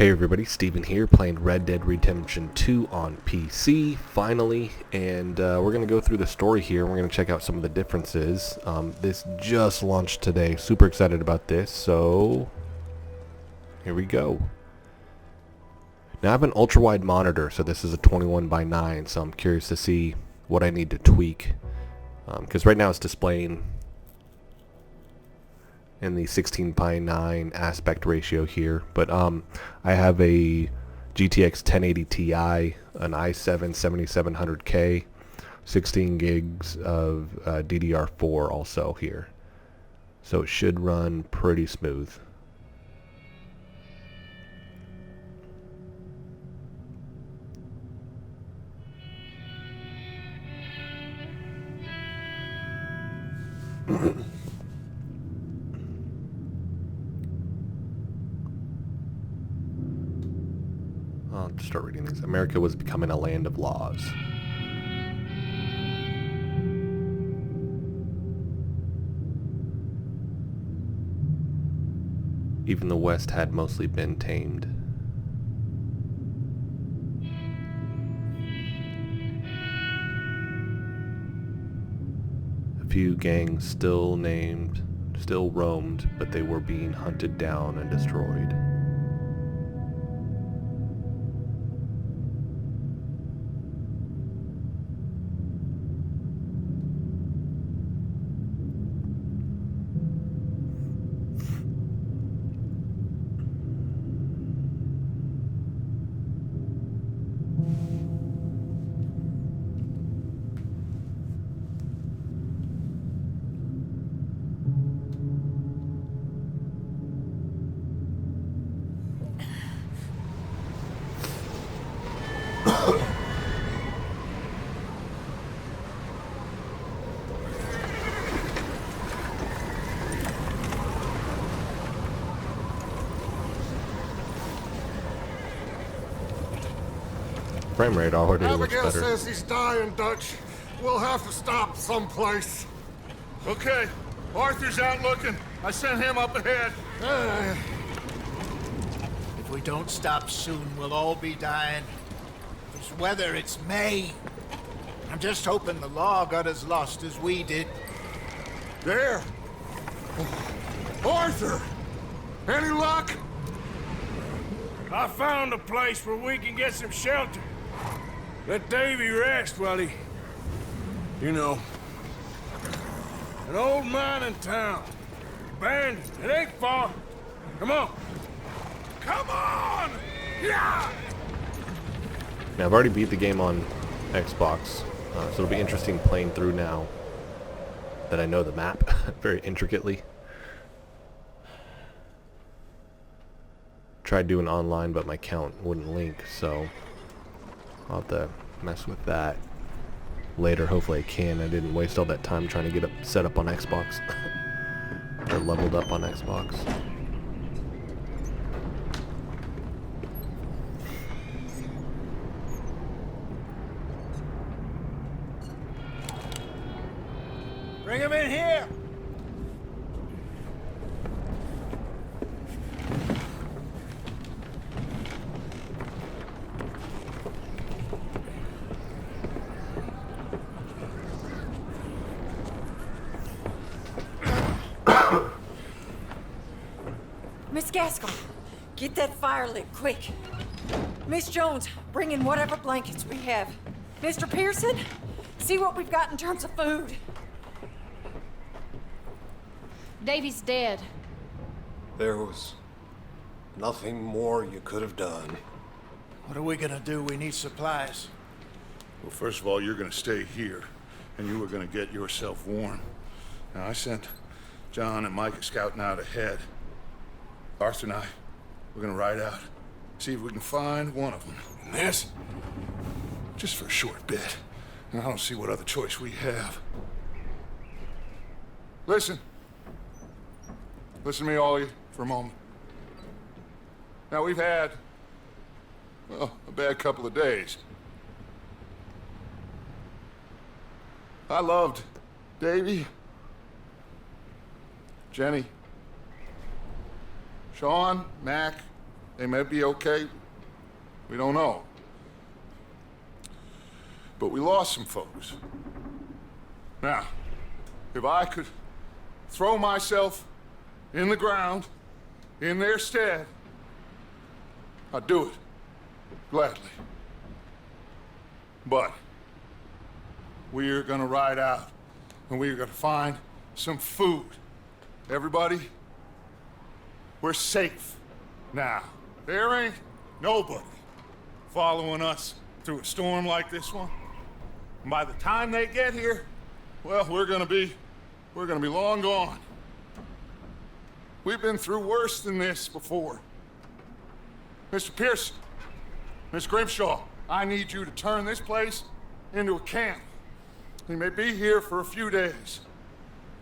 Hey everybody, Steven here, playing Red Dead Redemption 2 on PC, finally, and we're going to go through the story here, and we're going to check out some of the differences. This just launched today, super excited about this, so here we go. Now I have an ultra-wide monitor, so this is a 21 by 9, so I'm curious to see what I need to tweak, because right now it's displaying in the 16 by 9 aspect ratio here, but I have a GTX 1080 Ti, an i7 7700K, 16 gigs of DDR4 also here, so it should run pretty smooth. I'll just start reading these. America was becoming a land of laws. Even the West had mostly been tamed. A few gangs still roamed, but they were being hunted down and destroyed. Frame rate already looks Abigail better. says he's dying, Dutch. We'll have to stop someplace. Okay, Arthur's out looking. I sent him up ahead. If we don't stop soon, we'll all be dying. This weather, it's May. I'm just hoping the law got as lost as we did. There. Arthur! Any luck? I found a place where we can get some shelter. Let Davy rest while he... You know. An old mining town. Abandoned. It ain't far. Come on. Come on! Yeah! Now I've already beat the game on Xbox, so it'll be interesting playing through now that I know the map very intricately. Tried doing online, but my account wouldn't link, so I'll have to mess with that later. Hopefully I can. I didn't waste all that time trying to get set up on Xbox or leveled up on Xbox. Bring him in here! Miss Gaskell, get that fire lit, quick. Miss Jones, bring in whatever blankets we have. Mr. Pearson, see what we've got in terms of food. Davy's dead. There was nothing more you could have done. What are we gonna do? We need supplies. Well, first of all, you're gonna stay here, and you were gonna get yourself warm. Now, I sent John and Micah scouting out ahead. Arthur and I, we're gonna ride out, see if we can find one of them. And this, just for a short bit. And I don't see what other choice we have. Listen. Listen to me, all of you, for a moment. Now, we've had, well, a bad couple of days. I loved Davy, Jenny, Sean, Mac, They may be okay. We don't know. But we lost some folks. Now, if I could throw myself in the ground in their stead, I'd do it. Gladly. But we're gonna ride out and we're gonna find some food. Everybody, we're safe now. There ain't nobody following us through a storm like this one. And by the time they get here, well, we're gonna be long gone. We've been through worse than this before. Mr. Pearson, Miss Grimshaw, I need you to turn this place into a camp. We may be here for a few days.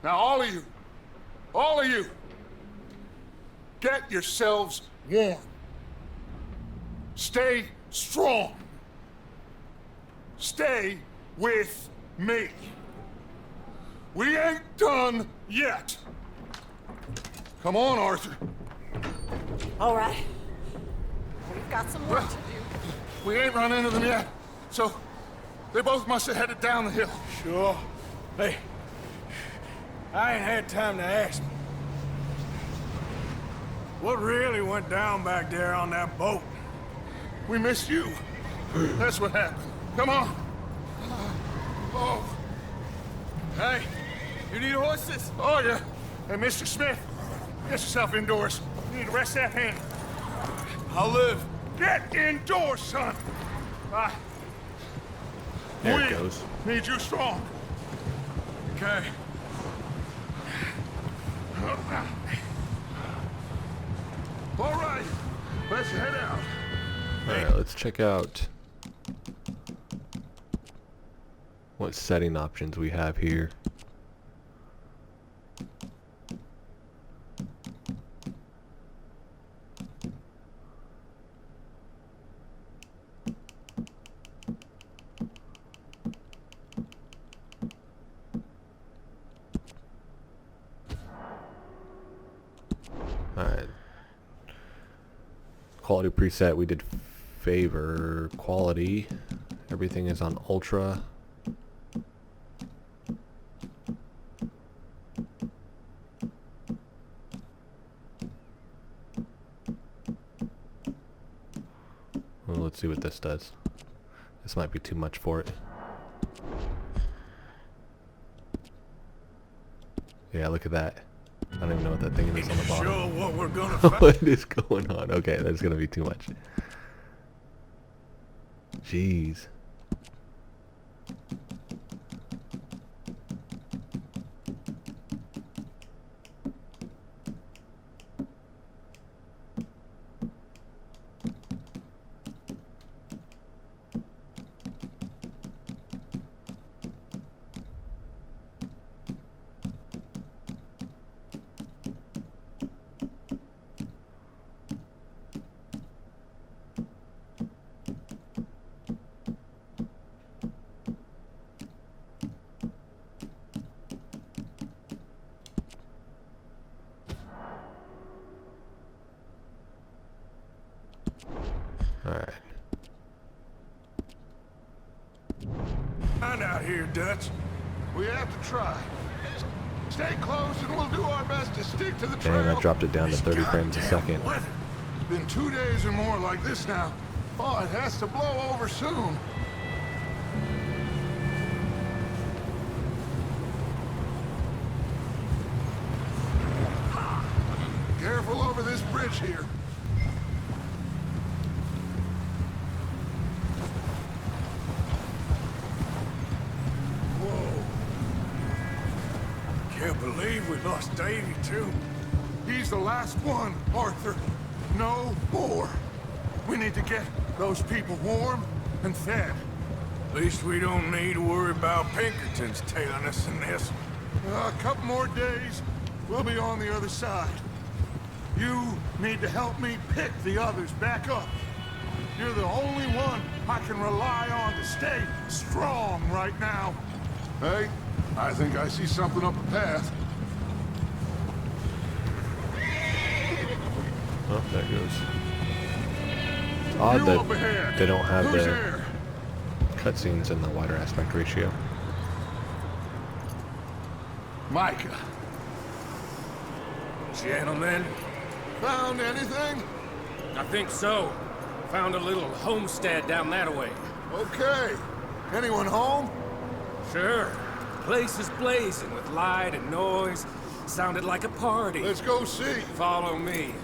Now, all of you, get yourselves warm. Stay strong. Stay with me. We ain't done yet. Come on, Arthur. All right. We've got some work to do. We ain't run into them yet, so they both must have headed down the hill. Sure. Hey, I ain't had time to ask. What really went down back there on that boat? We missed you. That's what happened. Come on. Oh. Hey, you need horses? Oh, yeah. Hey, Mr. Smith, get yourself indoors. You need to rest that hand. I'll live. Get indoors, son. There it goes. Need you strong. Okay. All right, let's head out. Alright, let's check out what setting options we have here. Alright. Quality preset, we did favor quality. Everything is on ultra. Well, let's see what this does. This might be too much for it. Yeah, look at that. I don't even know what that thing is on the bottom. Sure what we're gonna find. What is going on? Okay, that's gonna be too much. Jeez. Alright. Find out here, Dutch. We have to try. Stay close and we'll do our best to stick to the trail. And I dropped it down to 30 frames a second. Weather. Been 2 days or more like this now. Oh, it has to blow over soon. Careful over this bridge here. Whoa. Can't believe we lost Davy, too. He's the last one, Arthur. No more. We need to get those people warm and fed. At least we don't need to worry about Pinkertons tailing us in this. A couple more days, we'll be on the other side. You need to help me pick the others back up. You're the only one I can rely on to stay strong right now. Hey, I think I see something up the path. Oh, there it goes. odd You that up ahead. they don't have Who's the there? cutscenes in the wider aspect ratio. Micah. Gentlemen, Found anything? I think so. Found a little homestead down that way. Okay. Anyone home? Sure. Place is blazing with light and noise. Sounded like a party. Let's go see. Follow me.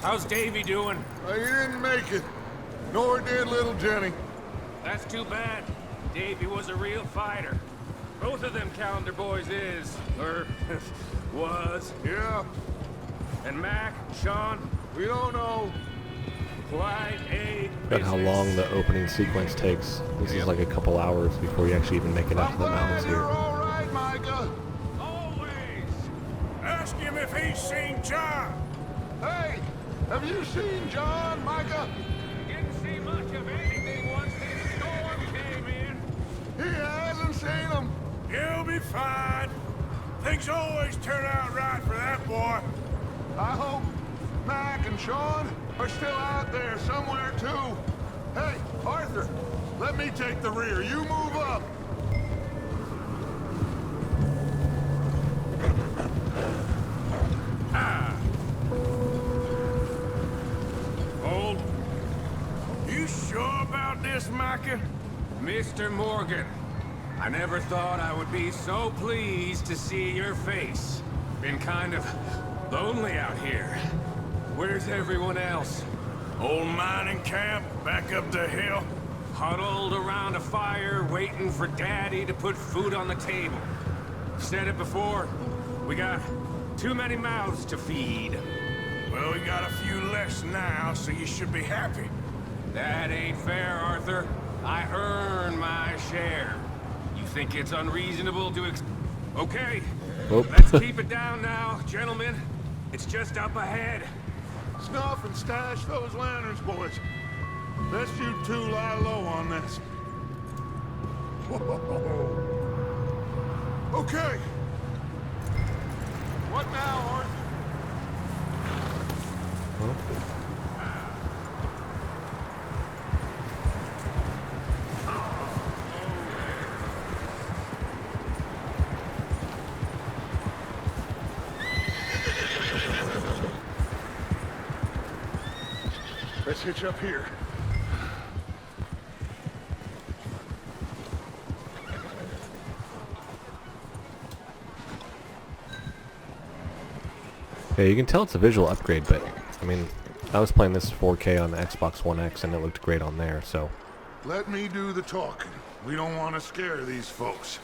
How's Davy doing? He didn't make it. Nor did little Jenny. That's too bad. Davy was a real fighter. Both of them Calendar boys is, or was. Yeah, And Mac, Sean, we don't know. quite a About how long business. the opening sequence takes. This is like a couple hours before you actually even make it up to the mountains You're here. all right, Micah. Always. ask him if he's seen John. Hey, have you seen John, Micah? Didn't see much of anything once this storm came in. He hasn't seen him. He'll be fine. Things always turn out right for that boy. I hope Mac and Sean are still out there somewhere, too. Hey, Arthur, let me take the rear. You move up. Hold. You sure about this, Micah? Mr. Morgan, I never thought I would be so pleased to see your face. Been kind of lonely out here. Where's everyone else? Old mining camp, back up the hill. Huddled around a fire, waiting for Daddy to put food on the table. Said it before, we got too many mouths to feed. Well, we got a few less now, so you should be happy. That ain't fair, Arthur. I earn my share. You think it's unreasonable to Okay, Oh. let's keep it down now, gentlemen. It's just up ahead. Snuff and stash those lanterns, boys. Best you two lie low on this. Whoa. Okay. What now, Arthur? Let's hitch up here. Yeah, you can tell it's a visual upgrade, but I mean, I was playing this 4K on the Xbox One X and it looked great on there, so. Let me do the talking. We don't want to scare these folks.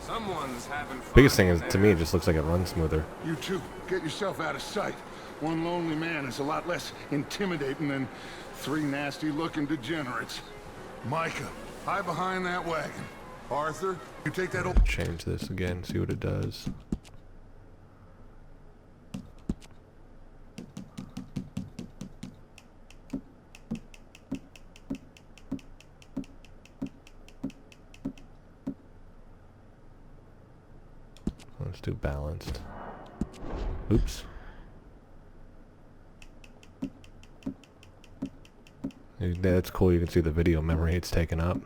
Someone's having fun. Biggest thing is, in to me, it just looks like it runs smoother. You two, get yourself out of sight. One lonely man is a lot less intimidating than three nasty-looking degenerates. Micah, hide behind that wagon. Arthur, you take that old... Change this again, see what it does. Let's do balanced. Oops. That's cool, you can see the video memory it's taken up.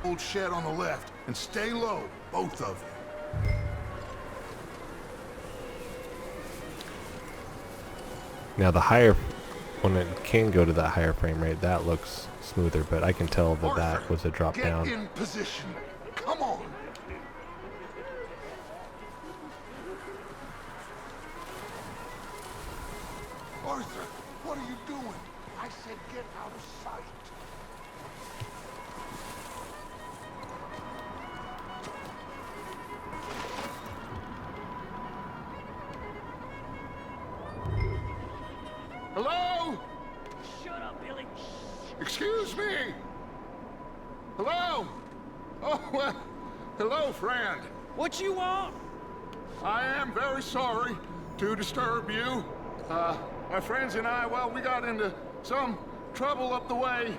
old shed on the left, and stay low, both of you. Now the higher, when it can go to that higher frame rate, that looks smoother, but I can tell that that Arthur, was a drop get down. in position. Come on. Arthur, what are you doing? I said get out of sight. Hello? Shut up, Billy. Excuse me? Hello? Oh, well, hello, friend. What you want? I am very sorry to disturb you. My friends and I, well, we got into some trouble up the way,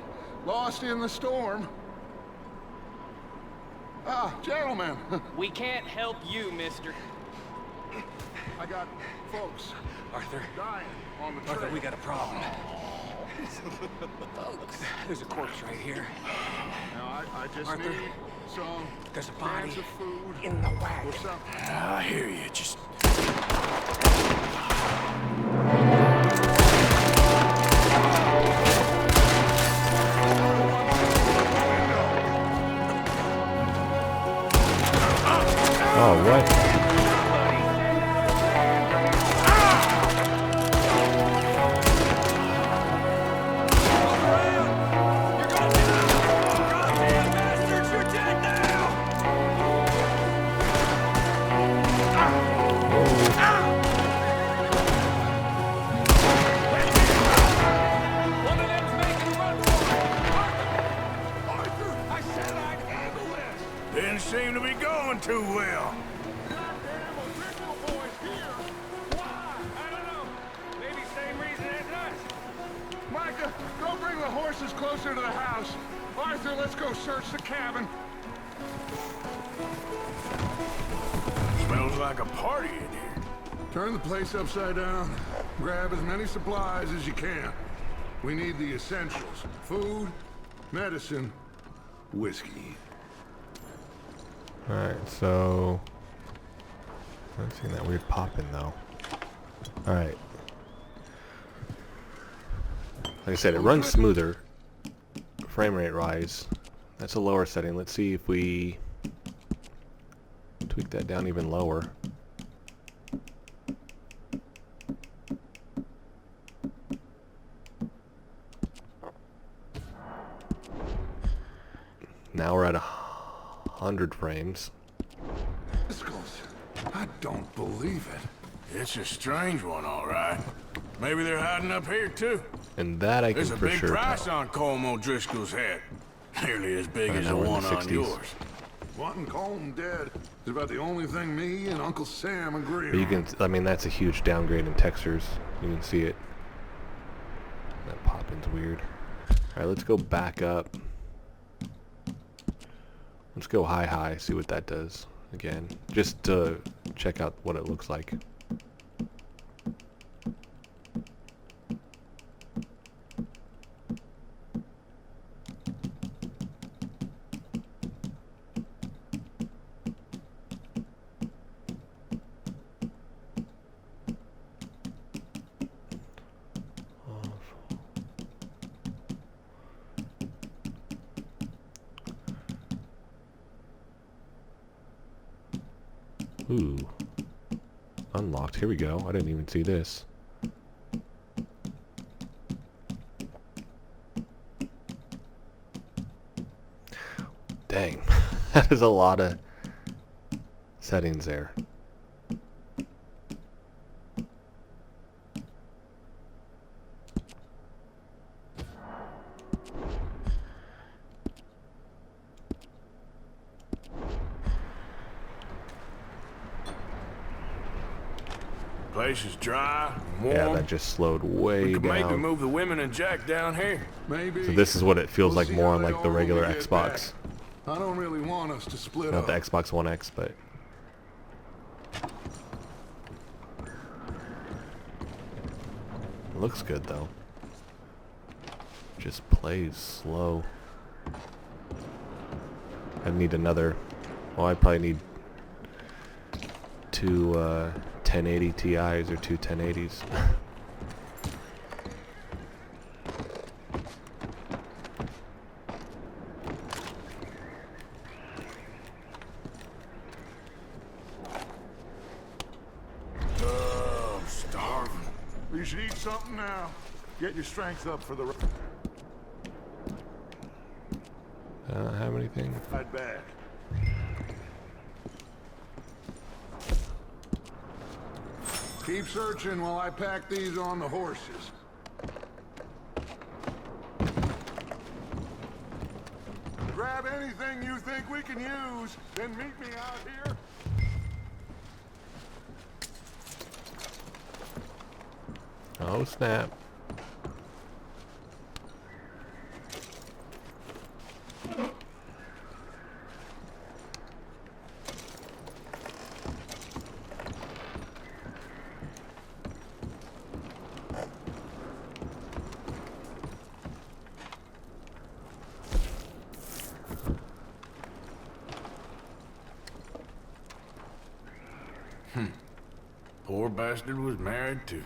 lost in the storm. Ah, gentlemen. We can't help you, mister. I got folks Arthur, dying on the trail. Arthur, we got a problem. There's a corpse right here. Now, I just Arthur, need some there's a body cans of food in the wagon. or something. I hear you. Just All right. One of them's making a run for it. Arthur, I said I'd handle this. didn't seem to be going too well. Goddamn original boys here. Why? I don't know. Maybe same reason as us. Micah, go bring the horses closer to the house. Arthur, let's go search the cabin. Smells like a party in here. Turn the place upside down. Grab as many supplies as you can. We need the essentials. Food, medicine, whiskey. Alright, so... I'm seeing that weird popping though. Alright. Like I said, it runs smoother. Frame rate rise. That's a lower setting. Let's see if we tweak that down even lower. Now we're at 100 frames. I don't believe it. It's a strange one, all right. Maybe they're hiding up here, too. And that I can There's a for big sure price tell. on Colm O'Driscoll's head. Nearly as big as the know, we're in one the on 60s. yours. Wanting Colm dead is about the only thing me and Uncle Sam agree But you on. can, I mean, that's a huge downgrade in textures. You can see it. That popping's weird. Alright, let's go back up. Let's go high, see what that does again. Just to check out what it looks like. Ooh. Unlocked. Here we go. I didn't even see this. Dang. That is a lot of settings there. Place is dry, warm. Yeah, that just slowed way we could maybe down. move the women and Jack down here. Maybe. So this is what it feels We'll like see more how on they like the are when regular we get Xbox. back. I don't really want us to split Not up. the Xbox One X, but it looks good though. Just plays slow. I need another. Well, I probably need two 1080 Ti's or two 1080s. I'm starving. You should eat something now. Get your strength up for the I don't have anything. ride back. Keep searching while I pack these on the horses. Grab anything you think we can use, then meet me out here. Oh snap. Poor bastard was married too.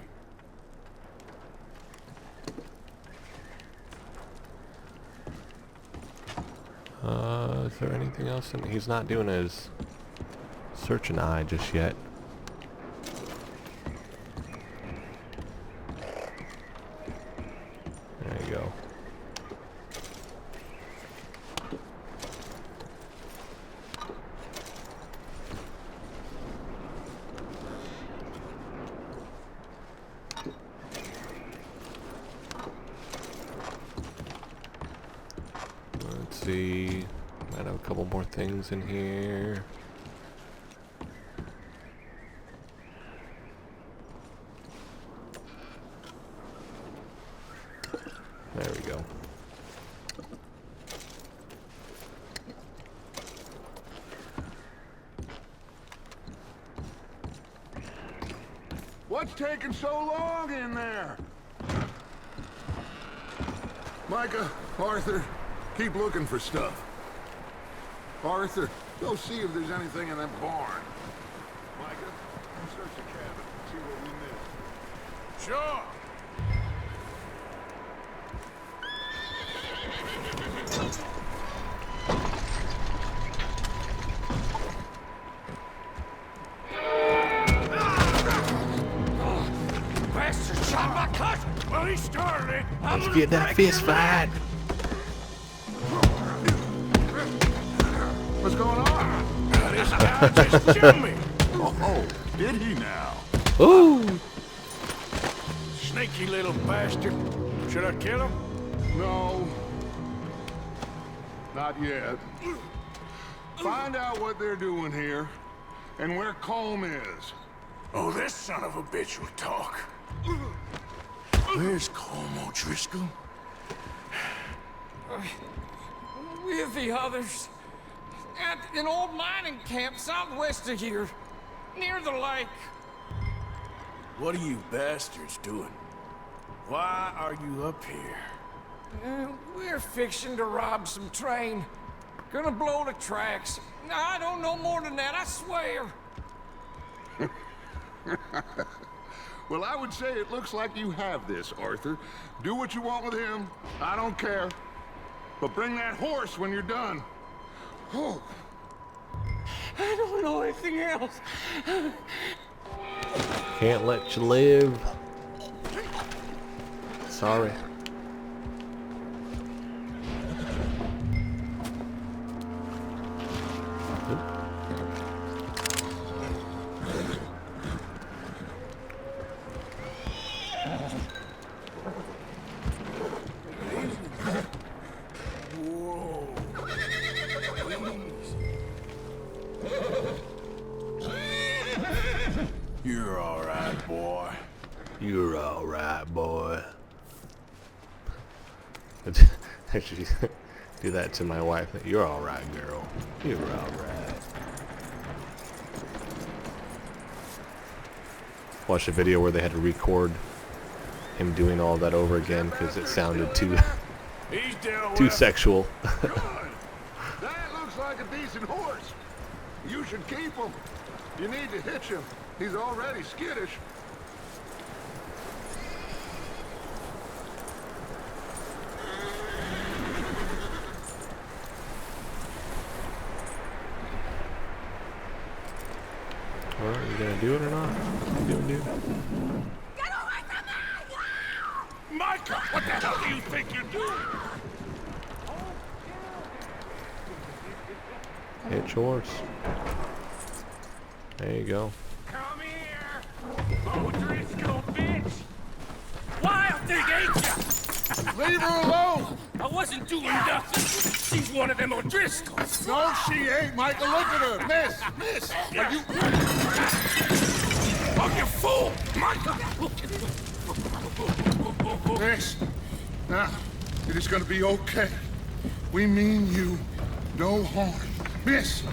Is there anything else? He's not doing his search an eye just yet. There you go. Let's see. Might have a couple more things in here. There we go. What's taking so long in there? Micah, Arthur, keep looking for stuff. Arthur, go see if there's anything in that barn. Micah, search the cabin, see what we missed. Sure. Bastard shot my cousin! Well, he started it. Let's get that fist fight. What's going on? This guy just killed me. Oh, did he now? Ooh! Sneaky little bastard. Should I kill him? No. Not yet. Find out what they're doing here, and where Colm is. Oh, this son of a bitch will talk. Where's Colm O'Driscoll? With the others. At an old mining camp southwest of here. Near the lake. What are you bastards doing? Why are you up here? We're fixing to rob some train. Gonna blow the tracks. I don't know more than that, I swear. Well, I would say it looks like you have this, Arthur. Do what you want with him. I don't care. But bring that horse when you're done. Oh. I don't know anything else. Can't let you live. Sorry. You're all right, boy. You're all right, boy. I should do that to my wife. You're all right, girl. You're all right. Watched a video where they had to record him doing all that over again because it sounded too He's dealt too with. sexual. Good. That looks like a decent horse. You should keep him. You need to hitch him. He's already skittish. Alright, you gonna do it or not? You gonna do it? Get away from me! Micah, what the hell do you think you're doing? Hitch horse. There you go. Come here! O'Driscoll, bitch! Wild thing, ain't ya? Leave her alone! I wasn't doing nothing. She's one of them O'Driscolls. No, she ain't, Michael. Look at her. Miss! Miss! Are you... Oh, you fool! Micah! Miss, now, it is gonna be okay. We mean you no harm. Miss,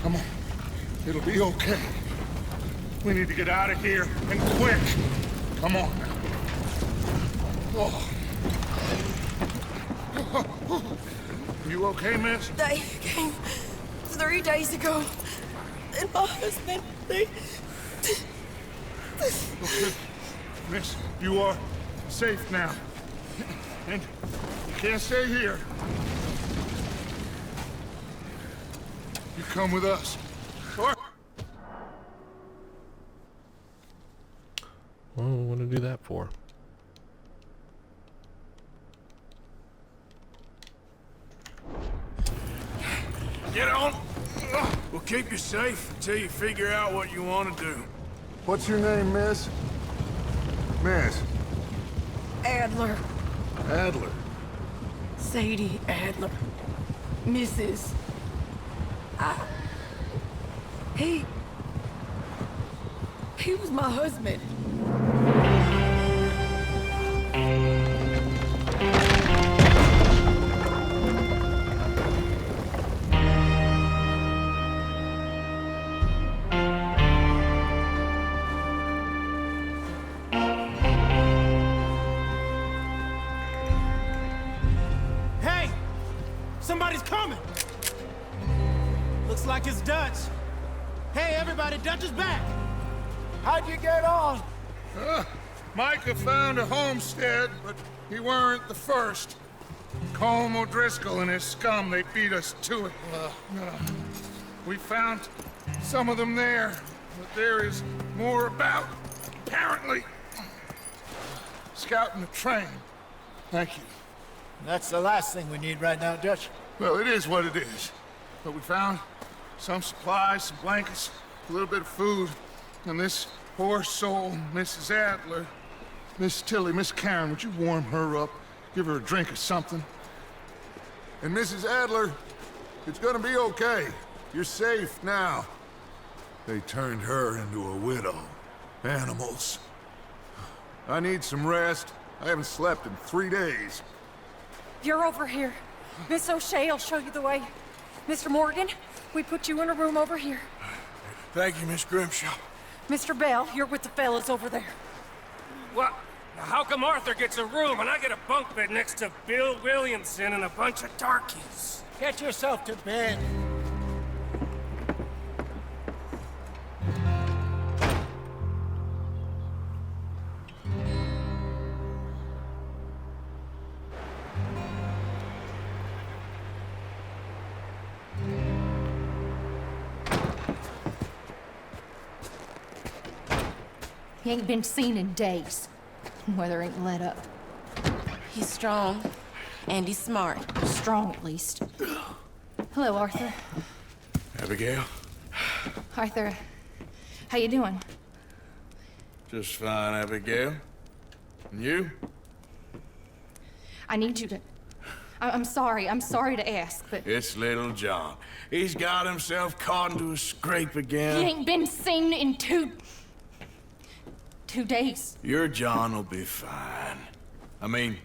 come on. It'll be okay. We need to get out of here, and quick. Come on now. Oh. You okay, miss? They came 3 days ago. And my husband, they... Okay. Miss, you are safe now. And you can't stay here. You come with us. Or... What do we want to do that for? Get on. We'll keep you safe until you figure out what you want to do. What's your name, miss? Miss? Adler. Adler. Sadie Adler. Mrs. He was my husband. Hey! Somebody's coming! Looks like it's Dutch. Hey, everybody, Dutch is back! How'd you get on? Micah found a homestead, but he weren't the first. Colm O'Driscoll and his scum, they beat us to it. We found some of them there, but there is more about, apparently. Scouting the train. Thank you. That's the last thing we need right now, Dutch. Well, it is what it is. But we found some supplies, some blankets, a little bit of food, and this poor soul, Mrs. Adler, Miss Tilly, Miss Karen, would you warm her up? Give her a drink or something? And Mrs. Adler, it's gonna be okay. You're safe now. They turned her into a widow. Animals. I need some rest. I haven't slept in 3 days. You're over here. Miss O'Shea will show you the way. Mr. Morgan, we put you in a room over here. Thank you, Miss Grimshaw. Mr. Bell, you're with the fellas over there. What? How come Arthur gets a room and I get a bunk bed next to Bill Williamson and a bunch of darkies? Get yourself to bed. He ain't been seen in days. Weather ain't let up. He's strong, and he's smart. Strong, at least. Hello, Arthur. Abigail? Arthur, how you doing? Just fine, Abigail. And you? I need you to... I'm sorry to ask, but... It's little John. He's got himself caught into a scrape again. He ain't been seen in 2 days. Your John will be fine. I mean,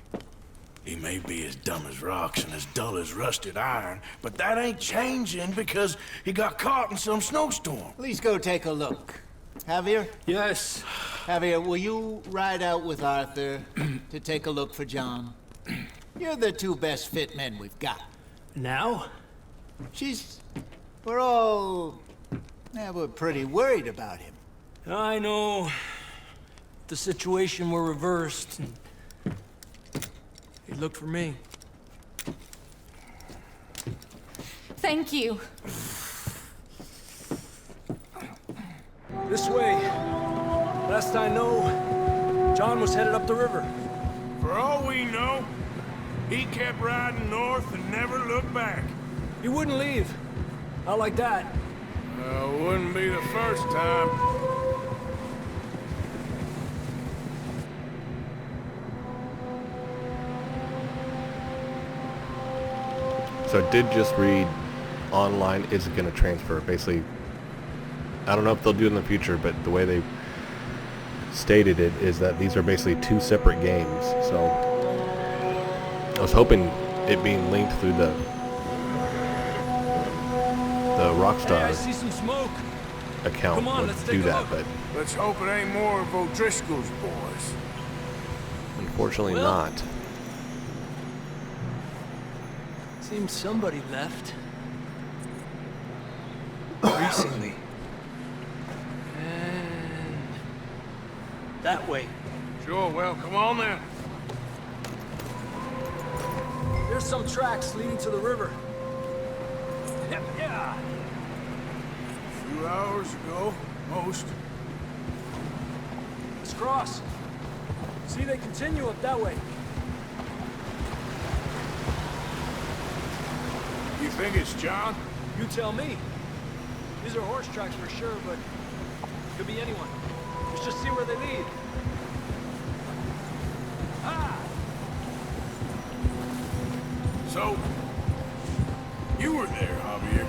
he may be as dumb as rocks and as dull as rusted iron, but that ain't changing because he got caught in some snowstorm. Please go take a look. Javier? Yes. Javier, will you ride out with Arthur to take a look for John? You're the 2 best fit men we've got. Now? We're pretty worried about him. I know. The situation were reversed, and he looked for me. Thank you. This way. Last I know, John was headed up the river. For all we know, he kept riding north and never looked back. He wouldn't leave. Not like that. Wouldn't be the first time. So I did just read online, is it going to transfer? Basically, I don't know if they'll do it in the future, but the way they stated it is that these are basically two separate games. So I was hoping it being linked through the Rockstar Hey, I see some smoke. account Come on, would let's do take a that, look. but Let's hope it ain't more of O'Driscoll's boys. unfortunately Well. not. Seems somebody left. Recently. And that way. Sure, well, come on then. There's some tracks leading to the river. Yeah. A few hours ago, most. Let's cross. See, they continue up that way. You think it's John? You tell me. These are horse tracks for sure, but could be anyone. Let's just see where they lead. Ah! So, you were there, Javier.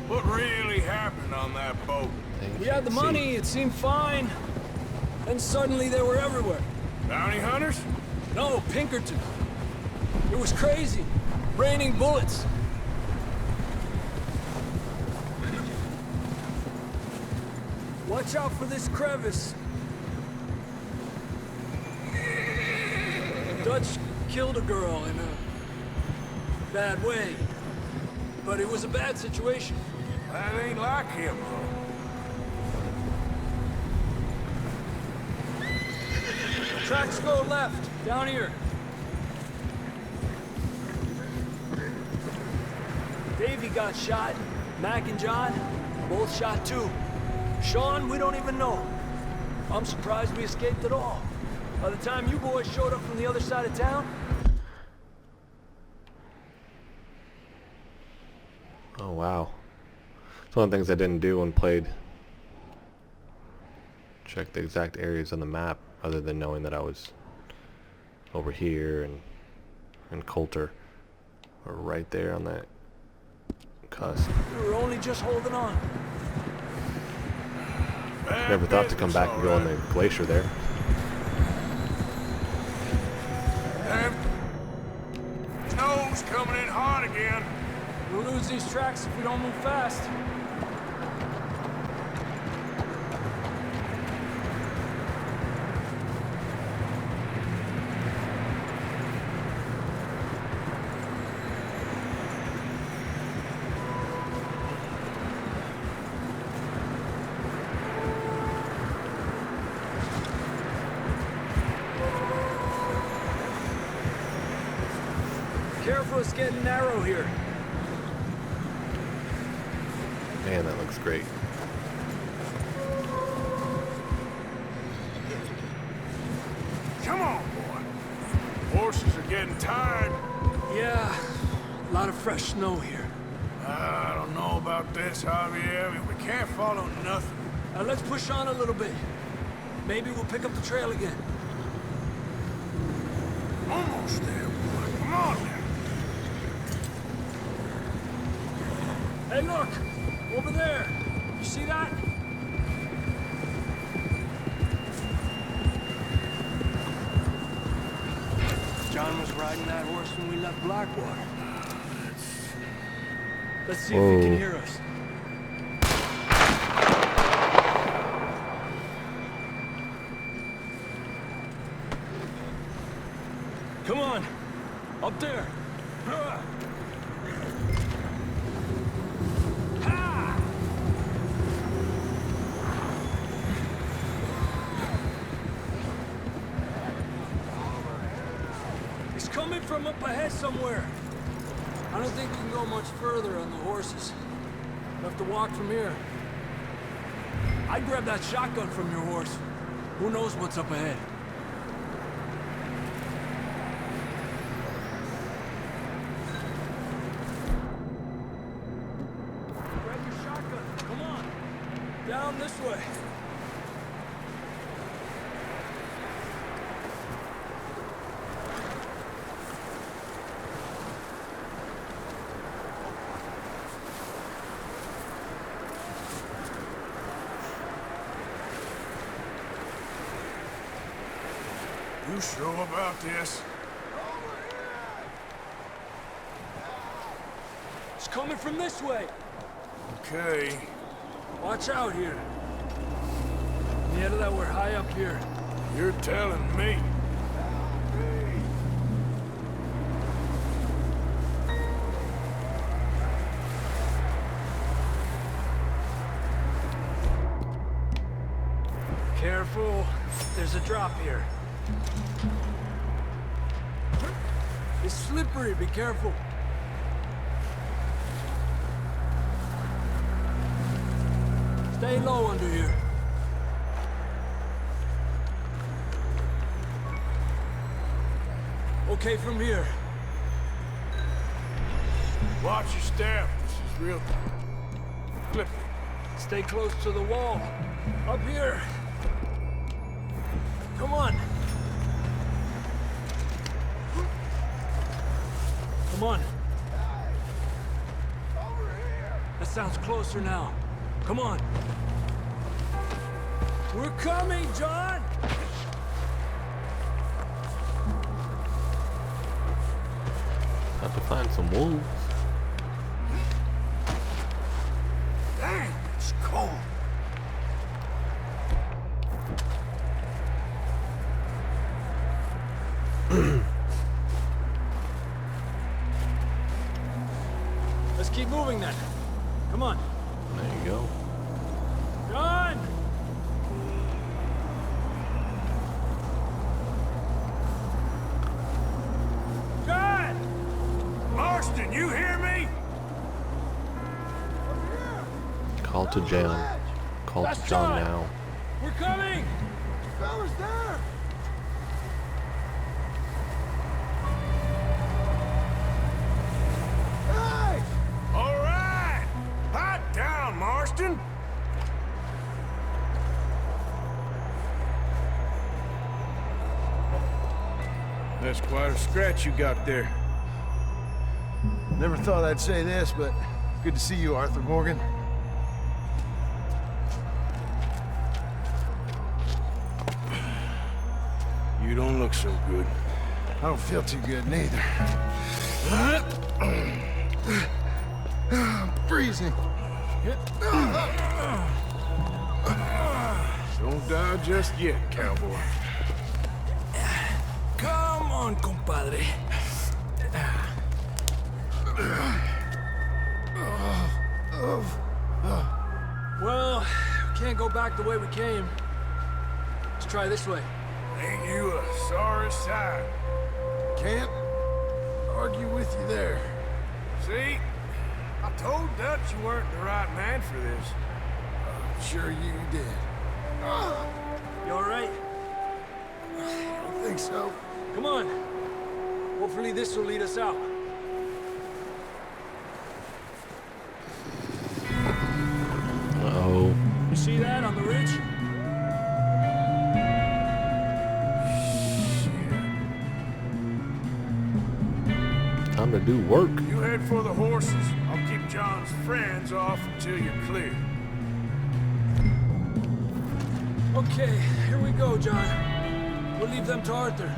What really happened on that boat? We had the money, it seemed fine. Then suddenly they were everywhere. Bounty hunters? No, Pinkerton. It was crazy. Raining bullets. Watch out for this crevice. Dutch killed a girl in a bad way. But it was a bad situation. That ain't like him, though. Tracks go left, down here. Davey got shot. Mac and John, both shot too. Sean, we don't even know. I'm surprised we escaped at all. By the time you boys showed up from the other side of town... Oh wow. It's one of the things I didn't do when played. Check the exact areas on the map, other than knowing that I was over here and Coulter, or right there on that cusp. We were only just holding on. Never thought to come back and go on the glacier there. Snow's coming in hot again. We'll lose these tracks if we don't move fast. Careful, it's getting narrow here. Man, that looks great. Come on, boy. Horses are getting tired. Yeah, a lot of fresh snow here. I don't know about this, Javier. I mean, we can't follow nothing. Let's push on a little bit. Maybe we'll pick up the trail again. Almost there, boy. Come on now. Hey, look! Over there! You see that? John was riding that horse when we left Blackwater. Let's see if he can hear us. Come on! Up there! He's coming from up ahead somewhere. I don't think we can go much further on the horses. We'll have to walk from here. I'd grab that shotgun from your horse. Who knows what's up ahead? Grab your shotgun. Come on. Down this way. You sure about this? It's coming from this way. Okay. Watch out here. Mierda, we're high up here. You're telling me. Careful. There's a drop here. It's slippery. Be careful. Stay low under here. Okay, from here. Watch your step. This is real slippery. Stay close to the wall. Up here. Come on. Come on. That sounds closer now. Come on. We're coming, John! Have to find some wolves. Dang, it's cold. Let's keep moving then. Come on. There you go. John! John! Marston, you hear me? Call to John. Call That's to John John. now. We're coming! Fellas there! Hey! All right! Hot down, Marston! That's quite a scratch you got there. Never thought I'd say this, but good to see you, Arthur Morgan. You don't look so good. I don't feel too good neither. I'm freezing. Don't die just yet, cowboy. Come on, compadre. Well, we can't go back the way we came. Let's try this way. Ain't you a sorry sight? Can't argue with you there. See? I told Dutch you weren't the right man for this. I'm sure you did. You all right? I don't think so. Come on. Hopefully this will lead us out. Uh-oh. You see that on the ridge? Time to do work. You head for the horses. I'll keep John's friends off until you're clear. Okay, here we go, John. We'll leave them to Arthur.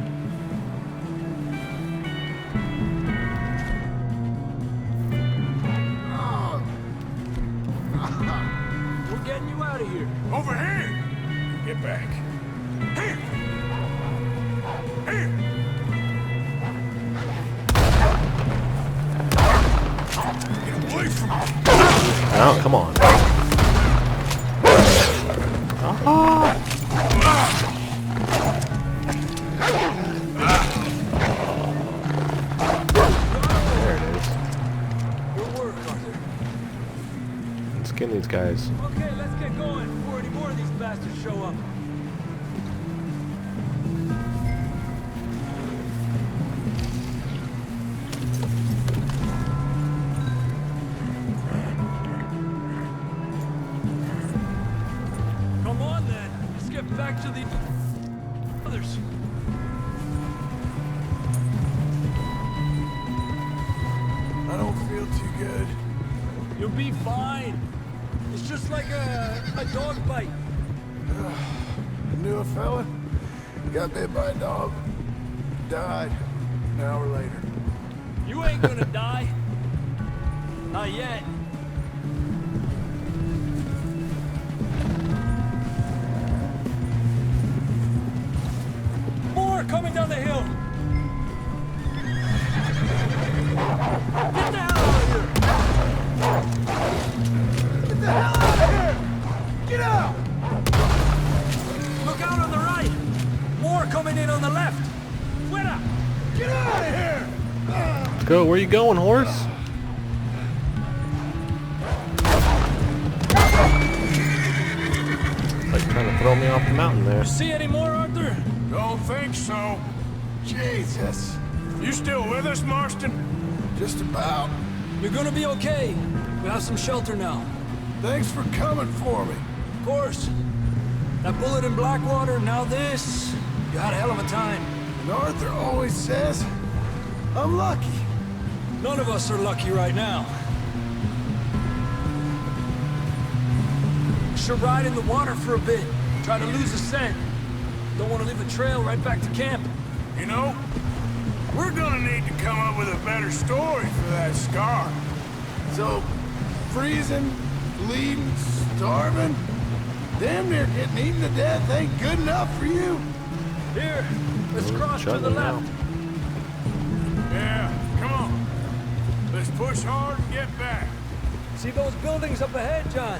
We're getting you out of here. Over here! Get back. Here! Here! Get away from me! Oh, come on. There it is. Good work, Arthur. Let's get these guys. Okay, let's get going before any more of these bastards show up. Come on then, let's get back to the others. I don't feel too good. You'll be fine. It's just like a dog bite. I knew a fella. Got bit by a dog. died an hour later. You ain't gonna die. Not yet. More coming down the hill. Get the hell out of here! Get the hell out of here! Get out! Look out on the right. More coming in on the left. Fuera! Get out of here! Let's go. Where you going, horse? Like trying to throw me off the mountain there. See any more, Arthur? Don't think so. Jesus. You still with us, Marston? Just about. You're gonna be okay. We have some shelter now. Thanks for coming for me. Of course. That bullet in Blackwater, now this. You had a hell of a time. And Arthur always says, I'm lucky. None of us are lucky right now. Should ride in the water for a bit. Try to lose the scent. Don't want to leave a trail right back to camp. You know, we're gonna need to come up with a better story for that scar. So, freezing, bleeding, starving, damn near getting eaten to death ain't good enough for you? Here, let's cross to the left. Yeah, come on. Let's push hard and get back. See those buildings up ahead, John?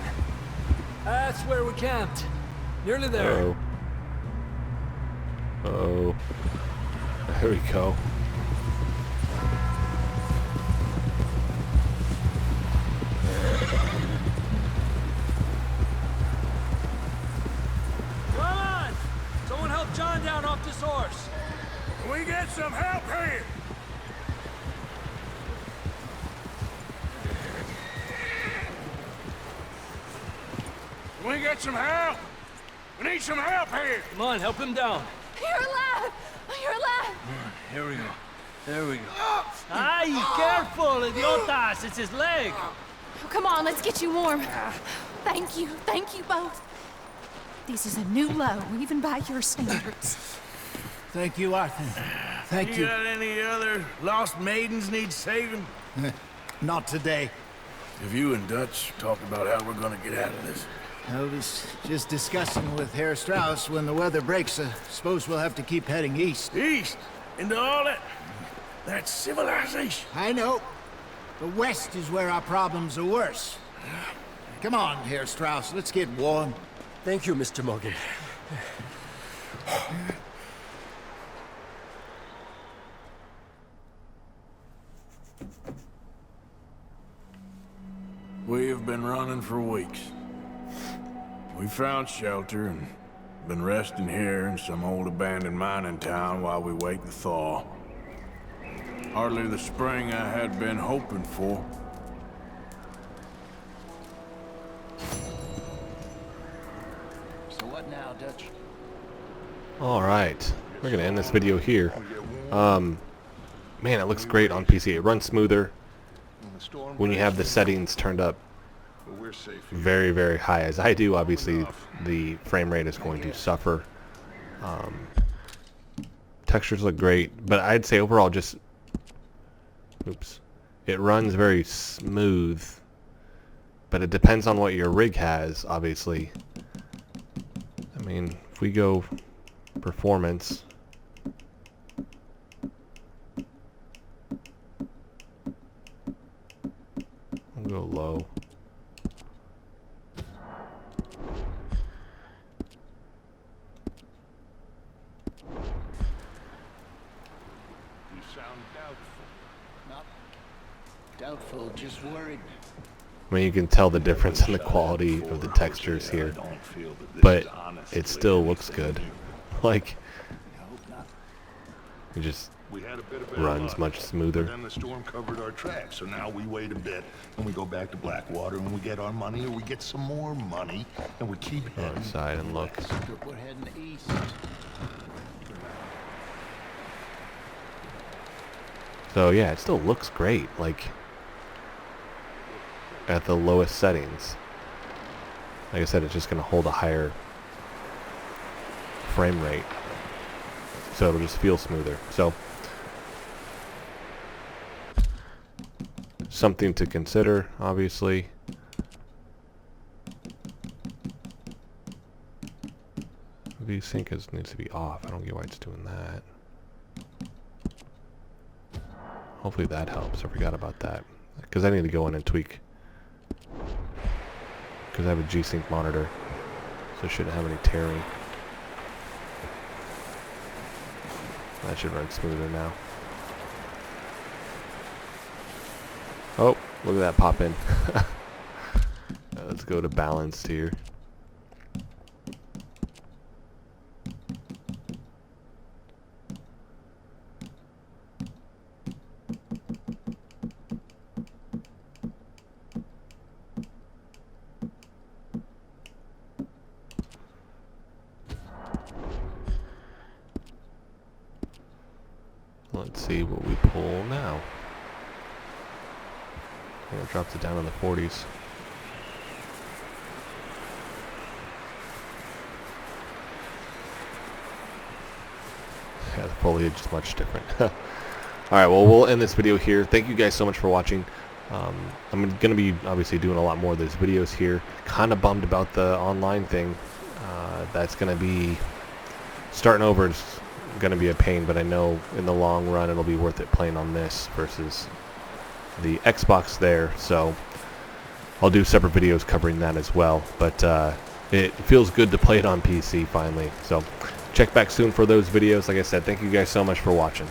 That's where we camped. Nearly there. Uh-oh. Uh-oh. There we go. Come on! Someone help John down off this horse. Can we get some help here? Can we get some help? We need some help here. Come on, help him down. You're alive! You're alive! Here we go. There we go. Ay, careful, idiotas! It's his leg. Oh, come on, let's get you warm. Thank you both. This is a new low, even by your standards. Thank you, Arthur. Thank you. You got any other lost maidens need saving? Not today. Have you and Dutch talked about how we're gonna get out of this? I was just discussing with Herr Strauss when the weather breaks. Suppose we'll have to keep heading east. East? Into all that civilization? I know. The west is where our problems are worse. Come on, Herr Strauss, let's get warm. Thank you, Mr. Morgan. We have been running for weeks. We found shelter and been resting here in some old abandoned mining town while we wait the thaw. Hardly the spring I had been hoping for. So what now, Dutch? Alright. We're gonna end this video here. Man, it looks great on PC. It runs smoother when you have the settings turned up very, very high, as I do. Obviously, the frame rate is going to suffer. Textures look great, but I'd say overall just... Oops. It runs very smooth, but it depends on what your rig has, obviously. I mean, if we go performance... We'll go low. You sound doubtful. Not doubtful, just worried. I mean, you can tell the difference in the quality of the textures here, but it still looks good. Like, it just runs much smoother. Then the storm covered our tracks, so now we wait a bit and we go back to Blackwater and we get our money, or we get some more money, and we keep heading outside and look. We're heading east. So yeah, it still looks great, like at the lowest settings. Like I said, it's just gonna hold a higher frame rate. so it'll just feel smoother. So something to consider, obviously. VSync needs to be off. I don't get why it's doing that. Hopefully that helps. I forgot about that, because I need to go in and tweak, because I have a G-Sync monitor, so it shouldn't have any tearing. That should run smoother now. Oh, look at that pop in. Let's go to balanced here. Let's see what we pull now. Yeah, it drops it down in the 40s. Yeah, the foliage is much different. Alright, well, we'll end this video here. Thank you guys so much for watching. I'm going to be obviously doing a lot more of those videos here. Kind of bummed about the online thing. That's going to be starting over. It's going to be a pain, but I know in the long run it'll be worth it playing on this versus the Xbox there. So I'll do separate videos covering that as well. But it feels good to play it on PC finally. So check back soon for those videos. Like I said, thank you guys so much for watching.